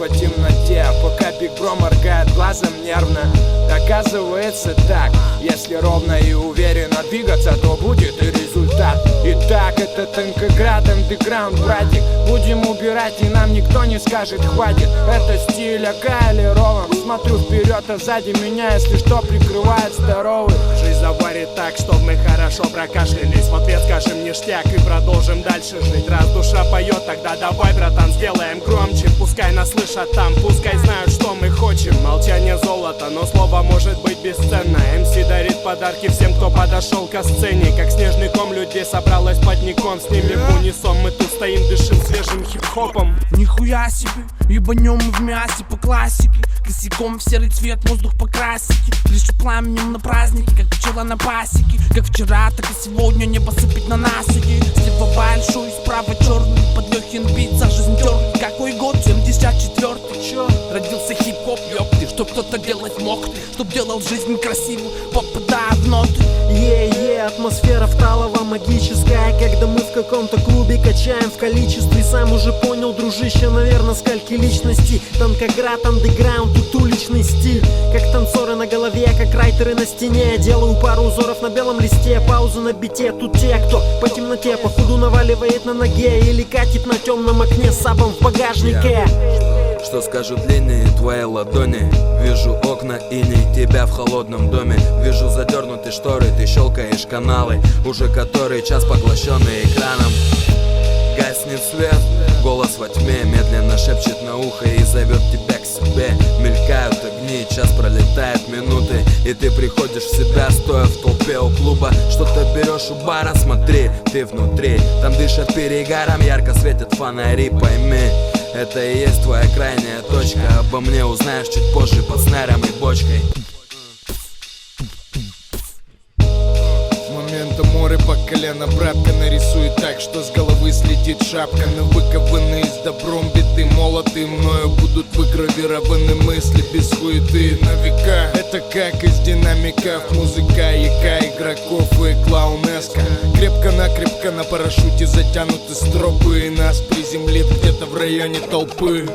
по темноте, пока Биг Бро моргает глазом нервно. Оказывается так, если ровно и уверенно двигаться, то будет и результат. Итак, это Танкоград, андеграунд, братик. Будем убирать, и нам никто не скажет хватит. Это стиль Ака или Рован. Смотрю вперед, а сзади меня, если что, прикрывает здоровый. Жизнь заварит так, чтоб мы хорошо прокашлялись. В ответ скажем ништяк и продолжим дальше жить. Раз душа поет, тогда давай, братан, сделаем громче. Пускай нас слышат там, пускай знают, что мы хотим. Молчание золото, но слово может быть бесценно. МС дарит подарки всем, кто подошел ко сцене. Как снежный ком людей собралась под ником. С ними в унисон, мы тут стоим, дышим свежим хип-хопом. Нихуя себе, ебанем мы в мясе по классике. Косяком в серый цвет воздух по красике. Лишь пламенем на празднике, как пчела на пасеке. Как вчера, так и сегодня небо сыпет на насыпи. Слева большой, справа черный, под легким бит за жизнь терный. Какой год? 74-й. Чё? Родился хип-хоп, ёпты, чтоб кто-то делать мог ты, чтоб делал жизнь красивую, попадая в ноты. Атмосфера вталово-магическая, когда мы в каком-то клубе качаем в количестве. Сам уже понял, дружище, наверное, скольки личностей. Танкоград, андеграунд, тут уличный стиль. Как танцоры на голове, как райтеры на стене. Делаю пару узоров на белом листе, паузы на бите. Тут те, кто по темноте, походу наваливает на ноге или катит на темном окне с сабом в багажнике. Что скажут длинные твои ладони? Вижу окна иней, тебя в холодном доме. Вижу задернутые шторы, ты щелкаешь каналы. Уже который час поглощенный экраном. Гаснет свет, голос во тьме медленно шепчет на ухо и зовет тебя к себе. Мелькают огни, час пролетает минуты, и ты приходишь в себя, стоя в толпе у клуба. Что-то берешь у бара, смотри, ты внутри. Там дышат перегаром, ярко светят фонари, пойми. Это и есть твоя крайняя точка. Обо мне узнаешь чуть позже под снарем и бочкой. Момента море по колено, братка, нарисует так, что с головы слетит шапка. На выкованные с добром биты, молоты мною будут выгравированы мысли без хуеты на века. Это как из динамиков музыка яка игроков и клоунеска. Крепко-накрепко на парашюте затянуты стропы, и нас приземлит где-то в районе толпы.